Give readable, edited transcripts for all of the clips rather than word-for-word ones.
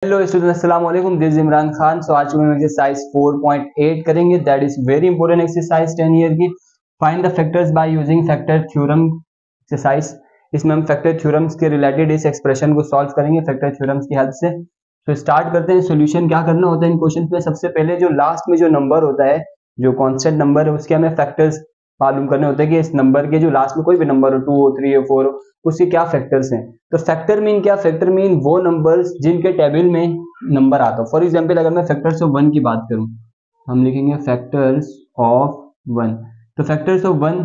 Hello student, अस्सलाम वालेकुम। This Imran Khan. सो आज हम एक्सरसाइज 4.8 करेंगे। That is very important exercise 10 year की। Find the factors by using factor theorem exercise. इसमें हम फैक्टर थ्योरम्स के रिलेटेड इस एक्सप्रेशन को सॉल्व करेंगे फैक्टर थ्योरम्स की हेल्प से। तो स्टार्ट करते हैं। सॉल्यूशन क्या करना होता है इन क्वेश्चन में? सबसे पहले जो लास्ट में जो नंबर होता है, जो कांस्टेंट नंबर है, उसके हमें फैक्टर्स मालूम करने होते हैं कि इस नंबर के जो लास्ट में कोई भी नंबर हो, 2 हो, 3 हो, 4 हो, उसके क्या फैक्टर्स हैं। तो फैक्टर मीन क्या? फैक्टर मीन वो नंबर्स जिनके टेबल में नंबर आता हो। फॉर एग्जाम्पल अगर मैं फैक्टर्स ऑफ 1 की बात करूं, हम लिखेंगे फैक्टर्स ऑफ 1। तो फैक्टर्स ऑफ 1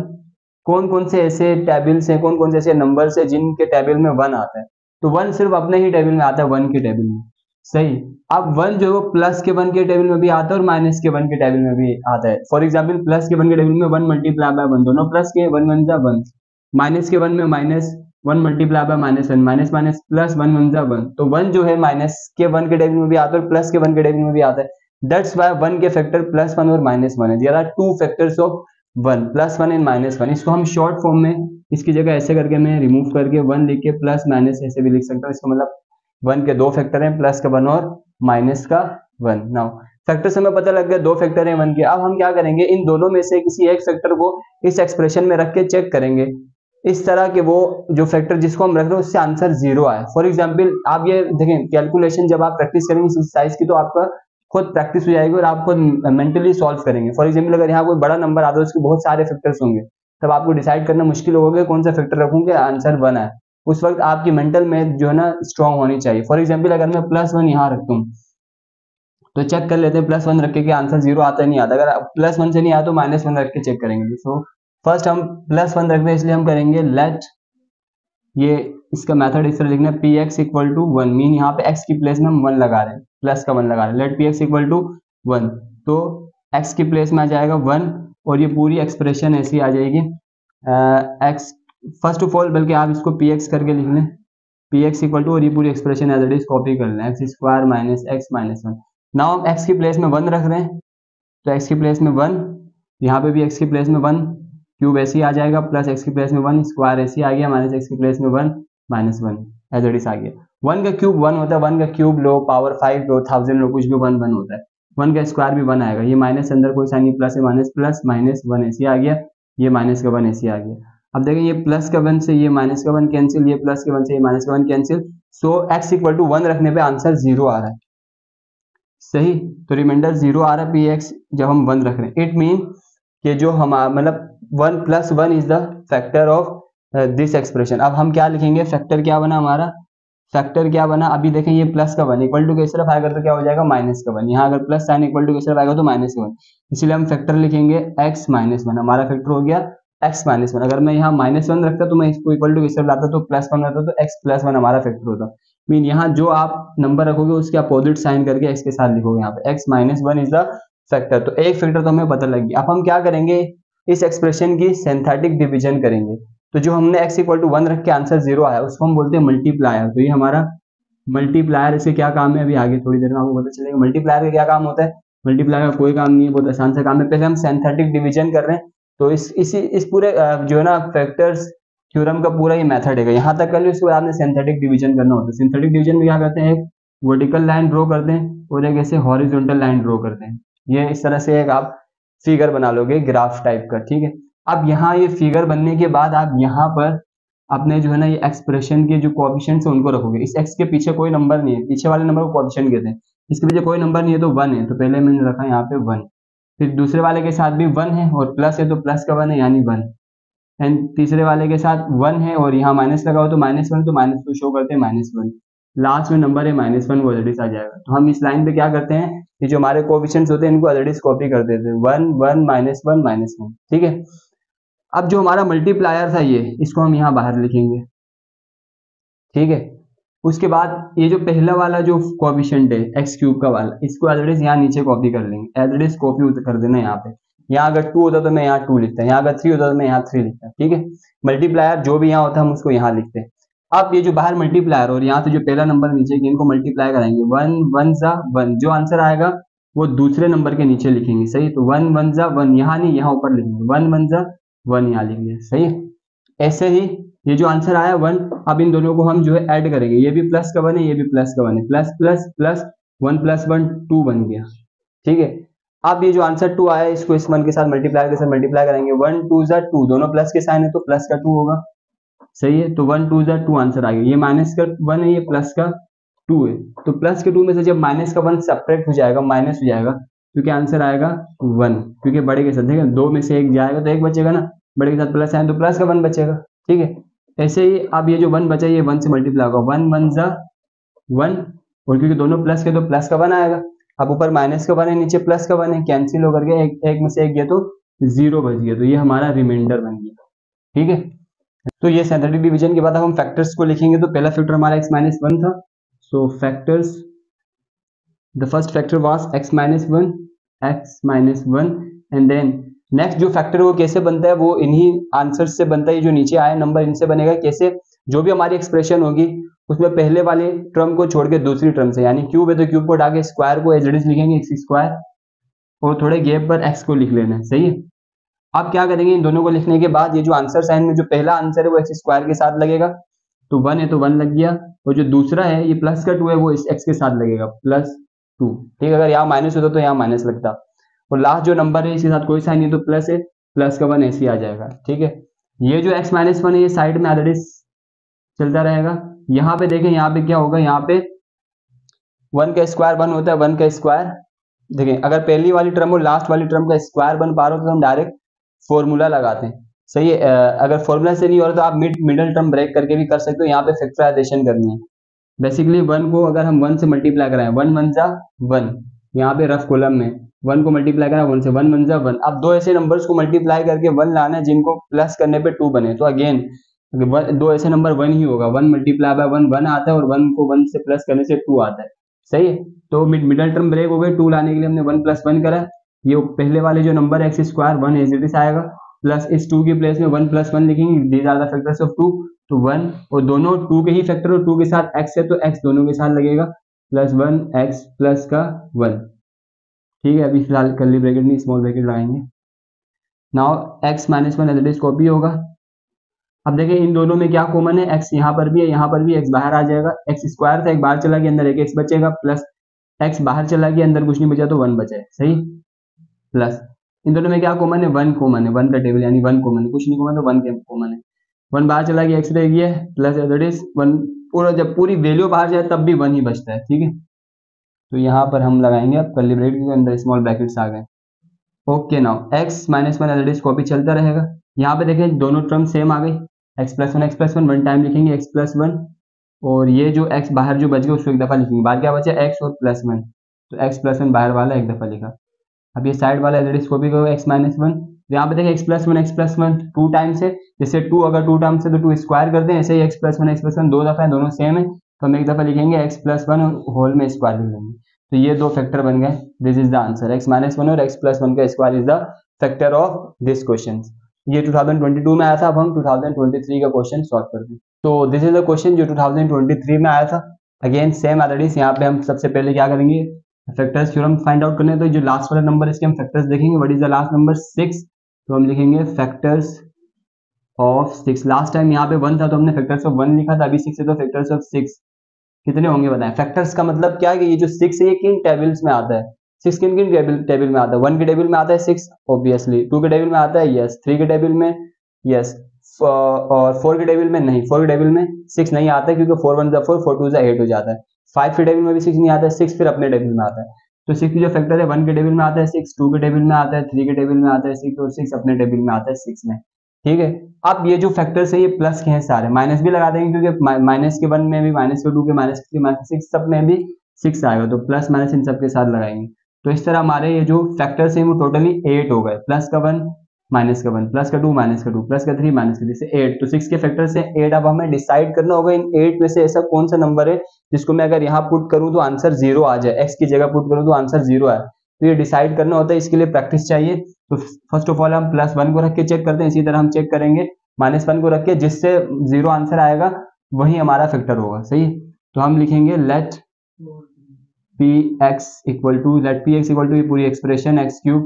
कौन कौन से ऐसे टेबल्स हैं, कौन कौन से ऐसे नंबर्स हैं जिनके टेबल में 1 आता है। तो 1 सिर्फ अपने ही टेबल में आता है, 1 के टेबल में। सही। अब 1 जो है वो प्लस के 1 के टेबल में भी आता है और माइनस के 1 के टेबल में भी आता है। फॉर एग्जाम्पल प्लस के 1 के टेबल में 1 मल्टीप्लाई बाय 1, दोनों प्लस के, 1 1 जा 1। माइनस के 1 में minus 1 multiply by minus 1, minus minus plus, 1 1 जा 1। तो 1 जो है माइनस के 1 के टेबल में भी आता है और प्लस के 1 के टेबल में भी आता है। दैट्स वाई 1 के फैक्टर प्लस 1 और माइनस 1 है। There are two factors of 1, plus 1 and minus 1। इसको हम शॉर्ट फॉर्म में इसकी जगह ऐसे करके मैं रिमूव करके 1 लिख के प्लस माइनस ऐसे भी लिख सकता हूँ। इसका मतलब 1 के 2 फैक्टर हैं, प्लस का 1 और माइनस का 1। नाउ फैक्टर्स हमें पता लग गया, 2 फैक्टर हैं 1 के। अब हम क्या करेंगे, इन दोनों में से किसी एक फैक्टर को इस एक्सप्रेशन में रख के चेक करेंगे इस तरह के वो जो फैक्टर जिसको हम रख रहे हैं उससे आंसर 0 आए। फॉर एग्जांपल आप ये देखें, कैलकुलेशन जब आप प्रैक्टिस करेंगे इस एक्सरसाइज की तो आपका खुद प्रैक्टिस हो जाएगी और आप खुद मेंटली सॉल्व करेंगे। फॉर एग्जांपल अगर यहाँ कोई बड़ा नंबर आता है उसके बहुत सारे फैक्टर्स होंगे, तब आपको डिसाइड करना मुश्किल होगा कौन सा फैक्टर रखूंगे आंसर 1 आए। उस वक्त आपकी मेंटल मैथ जो है ना स्ट्रांग होनी चाहिए। फॉर एग्जांपल अगर मैं +1 यहाँ रखता हूँ तो चेक कर लेते हैं +1 रख के आंसर 0 आता है नहीं आता। अगर +1 से नहीं आया तो -1 रख के चेक करेंगे। सो फर्स्ट हम +1 रख रहे हैं इसलिए हम करेंगे लेट, ये इसका मेथड इस तरह लिखना है, px इक्वल टू 1। मीन यहाँ पे x की प्लेस में हम 1 लगा रहे हैं, प्लस का 1 लगा रहे हैं। लेट px इक्वल टू 1, तो x की प्लेस में आ जाएगा 1 और ये पूरी एक्सप्रेशन ऐसी आ जाएगी। x फर्स्ट ऑफ ऑल, बल्कि आप इसको px करके लिख लें, px इक्वल टू, और ये पूरी expression as it is copy कर लें, x square minus x minus 1। Now हम x की प्लेस में 1 रख रहे हैं तो x की प्लेस में 1, यहाँ पे भी x की प्लेस में 1, क्यूब ऐसे ही आ जाएगा, प्लस x की प्लेस में 1, स्क्वायर ऐसे ही आ गया, माइनस x की प्लेस में 1 माइनस 1 एज इट इज आ गया। 1 का क्यूब 1 होता है, 1 का क्यूब लो, पावर 5 लो, 1000 लो, कुछ भी 1 1 होता है। 1 का स्क्वायर भी 1 आएगा। ये माइनस अंदर कोई साइन नहीं, प्लस है, माइनस प्लस माइनस 1 ऐसे आ गया, ये माइनस का 1 ऐसे आ गया। अब देखें ये प्लस का 1 से ये माइनस का 1 कैंसिल, ये प्लस के 1 से ये माइनस का 1 cancel. So x equal to 1 रखने पे आंसर 0 आ रहा है। सही। तो रिमाइंडर 0 आ रहा है px जब हम 1 रख रहे हैं। इट मीन कि जो हम मतलब 1 + 1 is the factor of this expression. अब हम क्या लिखेंगे, फैक्टर क्या बना हमारा, फैक्टर क्या बना, अभी देखें ये प्लस का 1 इक्वल टू के सिर्फ आएगा तो क्या हो जाएगा, माइनस का 1। यहाँ अगर प्लस साइन इक्वल टू के सिर्फ आएगा तो माइनस का 1, इसलिए हम फैक्टर लिखेंगे x माइनस 1। हमारा फैक्टर हो गया x माइनस 1। अगर मैं यहाँ -1 रखता तो मैं इसको इक्वल टू के सिर्फ लाता तो +1 रहता तो x + 1 हमारा फैक्टर होता। मीन यहाँ जो आप नंबर रखोगे उसके अपोजिट साइन करके x के साथ लिखोगे, यहाँ पे x minus 1 is the factor. तो एक फैक्टर तो हमें पता लग गया। अब हम क्या करेंगे, इस एक्सप्रेशन की सिंथेटिक डिवीजन करेंगे। तो जो हमने x इक्वल टू 1 रख के आंसर 0 आया उसको हम बोलते हैं मल्टीप्लायर। तो ये हमारा मल्टीप्लायर, इसे क्या काम है अभी आगे थोड़ी देर में आपको पता चलेगा। मल्टीप्लायर का क्या काम होता है, मल्टीप्लायर का कोई काम नहीं है, बहुत आसान सा काम है। पहले हम सिंथेटिक डिवीजन कर रहे हैं तो इस पूरे जो है ना फैक्टर्स थ्योरम का पूरा ये मेथड है। यहाँ तक कर लिया, उसके बाद आपने सिंथेटिक डिवीजन करना होता है। सिंथेटिक डिवीजन में क्या करते हैं, एक वर्टिकल लाइन ड्रॉ करते हैं और एक ऐसे हॉरिजॉन्टल लाइन ड्रॉ करते हैं। ये इस तरह से एक आप फिगर बना लोगे ग्राफ टाइप का, ठीक है। अब यहाँ ये फिगर बनने के बाद आप यहाँ पर अपने जो है ना ये एक्सप्रेशन के जो कोएफिशिएंट्स हैं उनको रखोगे। इस x के पीछे कोई नंबर नहीं है, पीछे वाले नंबर को कोएफिशिएंट कहते हैं। इसके पीछे कोई नंबर नहीं है तो 1 है, तो पहले मैंने रखा यहाँ पे 1। फिर दूसरे वाले के साथ भी 1 है और प्लस है तो प्लस का 1 है यानी 1। एंड तीसरे वाले के साथ 1 है और यहाँ माइनस लगा हो तो -1, तो माइनस को शो करते हैं -1। लास्ट में नंबर है -1, वो ऑलरेडी आ जाएगा। तो हम इस लाइन पे क्या करते हैं, ये जो हमारे कोएफिशिएंट्स होते हैं इनको ऑलरेडी कॉपी कर देते हैं, 1 1 -1 -1, ठीक है। अब जो हमारा मल्टीप्लायर था ये, इसको हम यहाँ बाहर लिखेंगे, ठीक है। उसके बाद ये जो पहला वाला जो कोएफिशिएंट है x³ का वाला, इसको एज इट इज यहाँ नीचे कॉपी कर लेंगे, एज इट इज कॉपी कर देना यहाँ पे। यहाँ अगर 2 होता तो मैं यहाँ 2 लिखता, यहाँ अगर 3 होता तो मैं यहाँ 3 लिखता, ठीक है। मल्टीप्लायर जो भी यहाँ होता हम उसको यहाँ लिखते हैं। अब ये जो बाहर मल्टीप्लायर और यहाँ से जो पहला नंबर नीचे इनको मल्टीप्लाई कराएंगे, 1 1 सा 1, जो आंसर आएगा वो दूसरे नंबर के नीचे लिखेंगे। सही। तो 1 1 सा 1 यहाँ नहीं, यहाँ ऊपर लिखेंगे, 1 1 सा 1 यहाँ लिखेंगे। सही। ऐसे ही ये जो आंसर आया 1, अब इन दोनों को हम जो है ऐड करेंगे, ये भी प्लस का 1 है, ये भी प्लस का 1 है, प्लस प्लस प्लस 1 + 1 2 बन गया। ठीक है, अब ये जो आंसर 2 आया इसको इस 1 के साथ मल्टीप्लाई करेंगे, 1 2 = 2, दोनों प्लस के साइन है तो प्लस का 2 होगा। सही है, तो 1 2 = 2 आंसर आ गया। ये माइनस का 1 है, ये प्लस का 2 है, तो प्लस के 2 में से जब माइनस का 1 सब्ट्रैक्ट हो जाएगा, माइनस हो जाएगा, क्योंकि आंसर आएगा 1, क्योंकि बड़े के साथ देखिए 2 में से 1 जाएगा तो 1 बचेगा ना, बड़े के साथ प्लस आए तो प्लस का 1 बचेगा। ठीक है, ऐसे ही अब ये जो 1 बचा ये 1 से मल्टीप्लाई होगा, 1 1 = 1, और क्योंकि दोनों प्लस के तो प्लस का 1 आएगा। अब ऊपर माइनस का 1 है, नीचे प्लस का 1 है, कैंसिल होकर के एक में से 1 गया तो 0 बच गया, तो ये हमारा रिमाइंडर बन गया। ठीक है, तो ये सिंथेटिक डिवीजन के बाद हम फैक्टर्स को लिखेंगे। तो पहला फैक्टर हमारा x - 1 था, so factors, the first factor was x - 1 and then next जो फैक्टर वो कैसे बनता है, वो इन्हीं आंसर्स से बनता है, जो नीचे आए नंबर इनसे बनेगा। कैसे, जो भी हमारी एक्सप्रेशन होगी उसमें पहले वाले टर्म को छोड़ के दूसरी टर्म से, यानी क्यूब है तो क्यूब को हटा के स्क्वायर को एज इट इज लिखेंगे x², और थोड़े गैप पर x को लिख लेना है। सही है, अब क्या करेंगे, इन दोनों को लिखने के बाद ये जो आंसर साइन में जो पहला आंसर है वो x² के साथ लगेगा, तो 1 है तो 1 लग गया, और जो दूसरा है ये प्लस का 2 है वो इस x के साथ लगेगा, +2। ठीक है, अगर यहाँ माइनस होता तो यहाँ माइनस लगता, और लास्ट जो नंबर है इसके साथ कोई साइन नहीं तो प्लस है, प्लस का 1 ऐसे ही आ जाएगा। ठीक है, ये जो x - 1 है ये साइड में ऑलरेडी चलता रहेगा। यहाँ पे देखें, यहाँ पे क्या होगा, यहाँ पे 1 का स्क्वायर 1 होता है, 1 का स्क्वायर देखें, अगर पहली वाली टर्म और लास्ट वाली टर्म का स्क्वायर बन पा रहा हो तो हम डायरेक्ट फॉर्मूला लगाते हैं। सही है, अगर फॉर्मूला से नहीं हो रहा तो आप मिडल टर्म ब्रेक करके भी कर सकते हो। यहाँ पे फैक्टराइजेशन करनी है, बेसिकली 1 को अगर हम 1 से मल्टीप्लाई कराएं, 1 1 = 1, यहाँ पे रफ कॉलम में 1 को मल्टीप्लाई करा 1 से, 1 1 = 1। अब दो ऐसे नंबर्स को मल्टीप्लाई करके 1 लाना है जिनको प्लस करने पे 2 बने, तो अगेन दो ऐसे नंबर 1 ही होगा, 1 × 1 1 आता है, और 1 को 1 से प्लस करने से 2 आता है। सही है, तो मिडल टर्म ब्रेक हो गई, 2 लाने के लिए हमने 1 + 1 करा, ये पहले वाले जो नंबर है x² 1 एज इट इज आएगा, प्लस इस 2 की प्लेस में 1 + 1 लिखेंगे, these are the factors of 2, तो 1, और दोनों 2 के ही फैक्टर, और 2 के साथ x है तो x दोनों के साथ लगेगा, +1 x प्लस का 1। ठीक है, अभी फिलहाल कर्ली ब्रैकेट नहीं स्मॉल ब्रैकेट लगाएंगे। Now x - 1 as it is copy होगा। अब देखिए इन दोनों में क्या कॉमन है, x यहाँ पर भी है, यहाँ पर भी x बाहर आ जाएगा, x² था, एक बाहर चला गया, अंदर एक x बचेगा, प्लस x बाहर चला गया, अंदर कुछ नहीं बचा तो 1 बचा है। सही, प्लस इन दोनों में क्या कॉमन है, 1 कॉमन है, 1 का टेबल यानी 1 कॉमन है, कुछ नहीं कॉमन तो 1 कॉमन है, 1 बाहर चला गया, x रह गया, प्लस एज इट इज 1, पूरा जब पूरी वैल्यू बाहर जाए तब भी 1 ही बचता है। ठीक है, तो यहाँ पर हम लगाएंगे अब कर्ली ब्रैकेट के अंदर स्मॉल ब्रैकेट्स आ गए। Okay, now x - 1 as it is copy चलता रहेगा। यहाँ पे देखें दोनों टर्म सेम आ गई, x + 1 वन टाइम लिखेंगे x + 1, और ये जो x बाहर जो बच गया उसको एक दफा लिखेंगे, बाहर क्या बचा x और +1, तो x + 1 बाहर वाला एक दफा लिखा। अब ये साइड वाला एज इट इज कॉपी करो, x - 1, यहाँ पे देखें x + 1 2 टाइम्स है, जैसे 2 अगर 2 टाइम्स है तो 2 स्क्वायर करते हैं, ऐसे ही x + 1 2 दफा है, दोनों सेम है तो हम एक दफा लिखेंगे x + 1 और होल में स्क्वायर लिख लेंगे, तो ये दो फैक्टर बन गए। This is the answer, x - 1 और x + 1 का square is the factor of this question. ये 2022 में आया था, अब हम 2023 का क्वेश्चन सॉल्व करते हैं। तो दिस इज द क्वेश्चन जो 2023 में आया था। अगेन सेम एज यहाँ पे हम सबसे पहले क्या करेंगे, फैक्टर्स थ्योरम फाइंड आउट करने, तो जो लास्ट वाला नंबर इसके हम फैक्टर्स देखेंगे, what is the last number 6, तो हम लिखेंगे फैक्टर्स ऑफ 6। लास्ट टाइम यहाँ पे 1 था तो हमने फैक्टर्स ऑफ 1 लिखा था, अभी 6 है तो फैक्टर्स ऑफ 6 कितने होंगे बताएं। फैक्टर्स का मतलब क्या है कि ये जो 6 है ये किन टेबल्स में आता है, 6 किन किन टेबल में आता है, 1 के टेबल में आता है 6 ऑब्वियसली, 2 के टेबल में आता है यस, 3 के टेबल में यस, और 4 के टेबल में नहीं, 4 के टेबल में 6 नहीं आता है क्योंकि 4 1 4 4 2 8 हो जाता है। 5 के टेबल में भी 6 नहीं आता है, 6 फिर अपने टेबल में आता है, तो 6 की जो फैक्टर है 1 के टेबल में आता है 6, 2 के टेबल में आता है, 3 के टेबल में आता है 6, और 6 अपने टेबल में आता है 6 में। ठीक है, अब ये जो फैक्टर्स है ये प्लस के हैं सारे, माइनस भी लगा देंगे क्योंकि माइनस के 1 में भी, माइनस के 2 के, माइनस के 3, -6 सब में भी 6 आएगा, तो प्लस माइनस इन सब के साथ लगाएंगे। तो इस तरह हमारे ये जो फैक्टर्स हैं वो टोटली 8 हो गए, प्लस का 1 माइनस का 1 प्लस का 2 माइनस का 2 प्लस का 3 माइनस का 3 से 8, तो 6 के फैक्टर से 8। अब हमें डिसाइड करना होगा इन 8 में से ऐसा कौन सा नंबर है जिसको मैं अगर यहाँ पुट करूँ तो आंसर 0 आ जाए, x की जगह पुट करूँ तो आंसर 0 आए, तो ये डिसाइड करना होता है, इसके लिए प्रैक्टिस चाहिए। तो फर्स्ट ऑफ ऑल हम +1 को रख के चेक करते हैं, इसी तरह हम चेक करेंगे -1 को रख के, जिससे 0 आंसर आएगा वही हमारा फैक्टर होगा। सही है, तो हम लिखेंगे लेट px इक्वल टू ये पूरी एक्सप्रेशन x³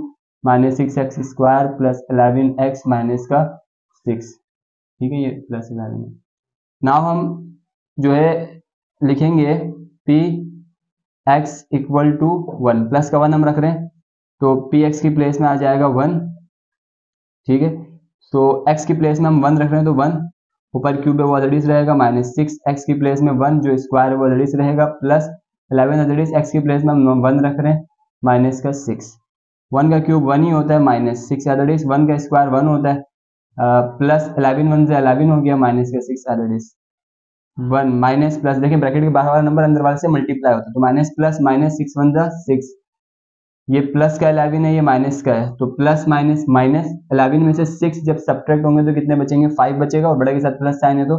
-6x² + 11x - 6। ठीक है, ये प्लस 11 है। नाउ हम जो है लिखेंगे P X equal to 1, plus का 1 हम रख रहे हैं, तो पी एक्स की प्लेस में आ जाएगा 1, ठीक है। तो x की प्लेस में हम 1 रख रहे हैं, तो 1 ऊपर क्यूब है वो ऑलरेडी रहेगा, माइनस 6 एक्स की प्लेस में 1 जो स्क्वायर है वो ऑलरेडी रहेगा, प्लस 11 ऑलरेडी एक्स की प्लेस में हम 1 रख रहे हैं, माइनस का 6, 1 का क्यूब 1 ही होता है, माइनस 6 ऑलरेडी 1 का स्क्वायर 1 होता है, प्लस 11 1 से 11 हो गया, माइनस का 6 ऑलरेडी 1 माइनस प्लस, देखिए ब्रैकेट के बाहर वाला नंबर अंदर वाले से मल्टीप्लाई होता है, तो माइनस प्लस माइनस 6 1 जा 6, ये प्लस का 11 है, ये माइनस का है, तो प्लस माइनस माइनस 11 में से 6 जब सब्ट्रैक्ट होंगे तो कितने बचेंगे, 5 बचेगा, और बड़े के साथ प्लस साइन है तो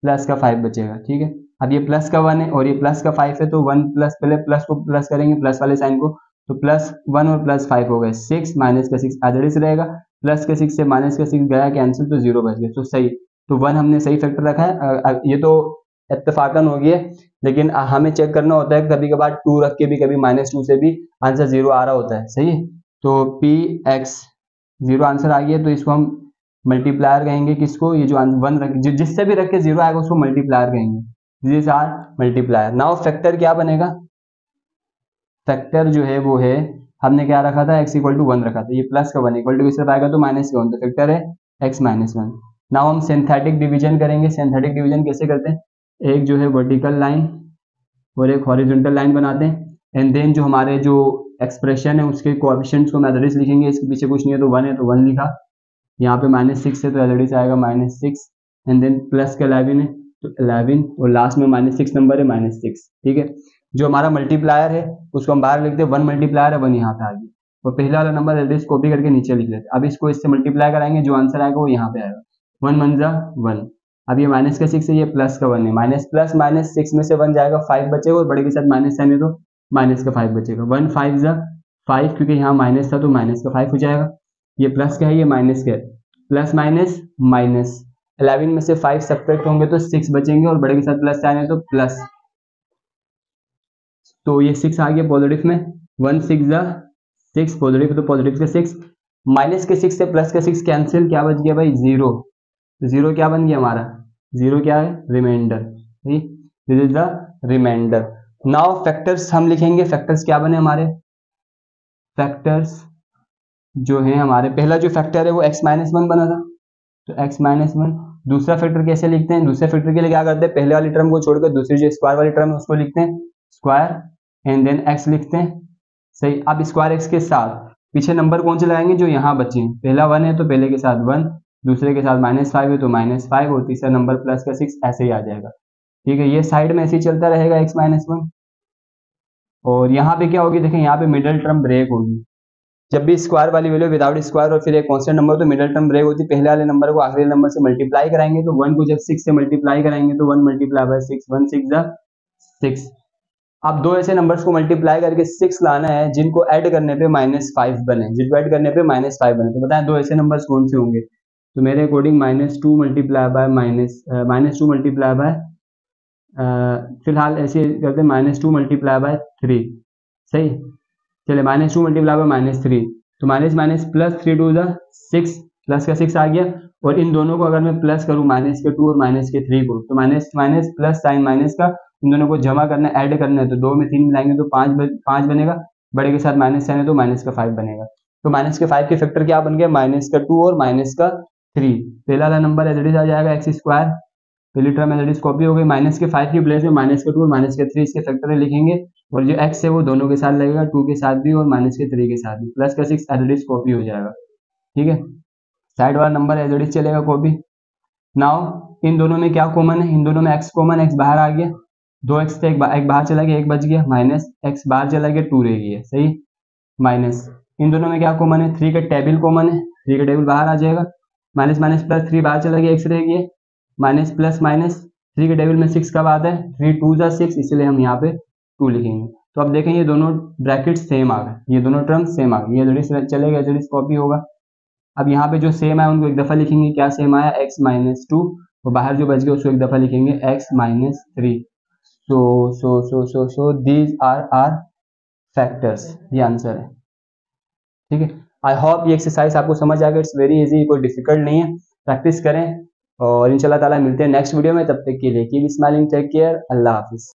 प्लस का 5 बचेगा, ठीक है। अब ये प्लस का 1 है और ये प्लस का 5 है, तो 1 प्लस, पहले प्लस को प्लस करेंगे प्लस वाले साइन को, तो प्लस 1 और प्लस 5 हो गए 6, माइनस का 6 आधे से रहेगा, प्लस के 6 से माइनस का 6 गया कैंसिल, तो 0 बच गया, तो सही, तो 1 हमने सही फैक्टर रखा है। ये तो इत्तेफाकन हो गया, लेकिन हमें चेक करना होता है, कभी कभार 2 रख के भी, कभी -2 से भी आंसर 0 आ रहा होता है, सही है। तो पी एक्स 0 आंसर आ गया, तो इसको हम मल्टीप्लायर कहेंगे, किसको, ये जो 1 रख जिससे भी रख के 0 आएगा उसको मल्टीप्लायर कहेंगे, this are multiplier. Now factor क्या बनेगा, फैक्टर जो है वो है, हमने क्या रखा था, x इक्वल टू 1 रखा था, ये प्लस का 1 इक्वल टू किससे आएगा, तो माइनस का 1, तो फैक्टर है x माइनस 1। नाउ हम सिंथेटिक डिवीजन करेंगे, सिंथेटिक डिवीजन कैसे करते हैं, एक जो है वर्टिकल लाइन और एक हॉरिजॉन्टल लाइन बनाते हैं, एंड देन जो हमारे जो एक्सप्रेशन है उसके कोएफिशिएंट्स को मैथमेटिक्स लिखेंगे, इसके पीछे कुछ नहीं है तो 1 है तो 1 लिखा, यहाँ पे -6 है तो ऑलरेडी से आएगा -6, एंड देन प्लस का 11 है तो 11, और लास्ट में -6 नंबर है -6, ठीक है। जो हमारा मल्टीप्लायर है उसको हम बाहर लिखते हैं, 1 मल्टीप्लायर है 1 यहाँ पे आ गया, और पहला वाला नंबर एड्रेस कॉपी करके नीचे लिख लेते हैं। अब इसको इससे मल्टीप्लाई कराएंगे, जो आंसर आएगा वो यहाँ पे आएगा, 1 1 जा 1। अब ये माइनस का 6 है, ये प्लस का 1 है, माइनस प्लस माइनस 6 में से 1 जाएगा, 5 बचेगा, और बड़े के साथ माइनस साइन है तो माइनस का 5 बचेगा, 1 5 जा 5, क्योंकि यहाँ माइनस था तो माइनस का 5 हो जाएगा, ये प्लस का है ये माइनस का है, प्लस माइनस माइनस 11 में से 5 सब्ट्रैक्ट होंगे तो 6 बचेंगे, और बड़े के साथ प्लस साइन है तो प्लस, तो ये 6 आ गया पॉजिटिव में, 1 6 जा 6 पॉजिटिव, तो पॉजिटिव का 6, माइनस के 6 से प्लस का 6 कैंसिल, क्या बच गया भाई 0, तो 0 क्या बन गया हमारा, 0 क्या है, remainder, this is the remainder. Now factors हम लिखेंगे, फैक्टर्स क्या बने हमारे, फैक्टर्स जो है हमारे, पहला जो फैक्टर है वो x माइनस 1 बना था, तो x माइनस 1। दूसरा फैक्टर कैसे लिखते हैं, दूसरे फैक्टर के लिए क्या करते हैं, पहले वाली टर्म को छोड़कर दूसरी जो स्क्वायर वाली टर्म है उसको लिखते हैं स्क्वायर, एंड देन x लिखते हैं, सही। अब स्क्वायर x के साथ पीछे नंबर कौन से लगाएंगे, जो यहाँ बचे हैं, पहला 1 है तो पहले के साथ 1, दूसरे के साथ -5 है तो -5, और तीसरा नंबर प्लस का 6, ऐसे ही आ जाएगा, ठीक है। ये साइड में ऐसे ही चलता रहेगा x माइनस 1, और यहाँ पे क्या होगी, देखें यहाँ पे मिडिल टर्म ब्रेक होगी, जब भी स्क्वायर वाली वैल्यू विदाउट स्क्वायर और फिर एक कांस्टेंट नंबर तो मिडिल टर्म ब्रेक होती है, पहले वाले नंबर को आखिरी नंबर से मल्टीप्लाई कराएंगे, तो 1 को जब 6 से मल्टीप्लाई कराएंगे तो 1 मल्टीप्लाई बाय 6, 1 6 जा 6। अब दो ऐसे नंबर्स को मल्टीप्लाई करके 6 लाना है जिनको ऐड करने पे -5 बने, जिनको ऐड करने पे -5 बने, तो बताएं दो ऐसे नंबर्स कौन से होंगे, तो मेरे according -2 multiply by -2 multiply by, फिलहाल ऐसे करते हैं -2 मल्टीप्लाई बाय 3, सही, चलिए -2 मल्टीप्लाई बाय -3, तो माइनस माइनस प्लस 3 2 जा 6, प्लस का 6 आ गया, और इन दोनों को अगर मैं प्लस करूं माइनस के 2 और माइनस के 3 को, तो minus minus plus sign minus का, इन दोनों को जमा करना है, ऐड करना है, तो 2 में 3 मिलाएंगे तो 5 बनेगा, बड़े के साथ माइनस साइन है तो माइनस का 5 बनेगा, तो माइनस के 5 के फैक्टर क्या बन गया, माइनस का 2 और माइनस का 3, पहला वाला नंबर एज इट इज आ जाएगा x स्क्वायर, पहली term as it is copy हो गई, माइनस के 5 की प्लेस में माइनस के 2 और माइनस के 3 इसके फैक्टर लिखेंगे, और जो x है वो दोनों के साथ लगेगा, 2 के साथ भी और माइनस के 3 के साथ भी, प्लस का 6 एज इट इज कॉपी हो जाएगा, ठीक है। साइड वाला नंबर एज इट इज चलेगा कॉपी। नाउ इन दोनों में क्या कॉमन है, इन दोनों में x कॉमन, x बाहर आ गया, 2x से एक बाहर चला गया, 1 बच गया, माइनस x बाहर चला गया, 2 रह गया, सही, माइनस इन दोनों में क्या कॉमन है, 3 का टेबल कॉमन है, 3 का टेबल बाहर आ जाएगा, माइनस माइनस प्लस 3 बाहर चला गया, x रह गया, माइनस प्लस माइनस 3 के टेबल में 6 कब आता है, 3 2 जा 6, इसलिए हम यहाँ पे 2 लिखेंगे। तो अब देखें ये दोनों ब्रैकेट सेम आ गए, ये दोनों टर्म सेम आ गए, ये जड़ी चलेगा, जड़ी कॉपी होगा। अब यहाँ पे जो सेम है उनको एक दफा लिखेंगे, क्या सेम आया, x माइनस 2, और बाहर जो बच गया उसको एक दफा लिखेंगे x minus 3, so these are factors, ये आंसर है, ठीक है। आई होप ये एक्सरसाइज आपको समझ आ गया, इट्स वेरी इजी, कोई डिफिकल्ट नहीं है, प्रैक्टिस करें और इंशाल्लाह ताला मिलते हैं नेक्स्ट वीडियो में। तब तक के लिए कीप स्माइलिंग, टेक केयर, अल्लाह हाफिज़।